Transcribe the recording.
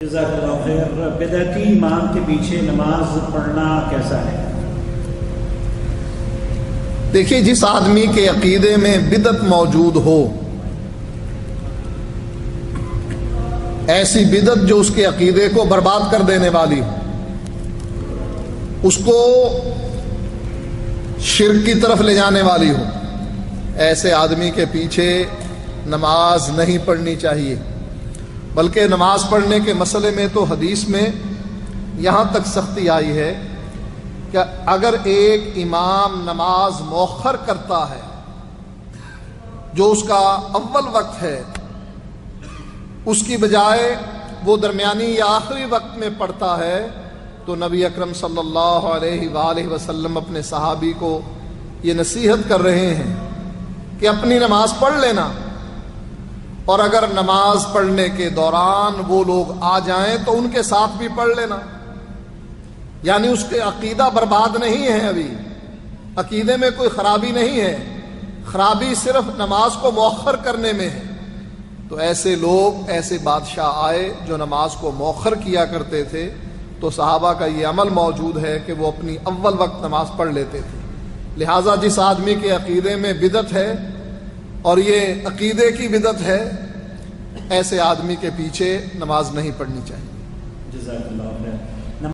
جزاک اللہ خیر۔ بدعتی امام کے پیچھے نماز پڑھنا کیسا ہے؟ دیکھیے، جس آدمی کے عقیدے میں بدعت موجود ہو، ایسی بدعت جو اس کے عقیدے کو برباد کر دینے والی ہو، اس کو شرک کی طرف لے جانے والی ہو، ایسے آدمی کے پیچھے نماز نہیں پڑھنی چاہیے۔ بلکہ نماز پڑھنے کے مسئلے میں تو حدیث میں یہاں تک سختی آئی ہے کہ اگر ایک امام نماز مؤخر کرتا ہے جو اس کا اول وقت ہے، اس کی بجائے وہ درمیانی یا آخری وقت میں پڑھتا ہے، تو نبی اکرم صلی اللہ علیہ وآلہ وسلم اپنے صحابی کو یہ نصیحت کر رہے ہیں کہ اپنی نماز پڑھ لینا، اور اگر نماز پڑھنے کے دوران وہ لوگ آ جائیں تو ان کے ساتھ بھی پڑھ لینا۔ یعنی اس کے عقیدہ برباد نہیں ہے، ابھی عقیدے میں کوئی خرابی نہیں ہے، خرابی صرف نماز کو مؤخر کرنے میں ہے۔ تو ایسے لوگ، ایسے بادشاہ آئے جو نماز کو مؤخر کیا کرتے تھے، تو صحابہ کا یہ عمل موجود ہے کہ وہ اپنی اول وقت نماز پڑھ لیتے تھے۔ لہٰذا جس آدمی کے عقیدے میں بدعت ہے اور یہ عقیدے کی بدعت ہے، ایسے آدمی کے پیچھے نماز نہیں پڑھنی چاہیے۔ جزاک اللہ خیر۔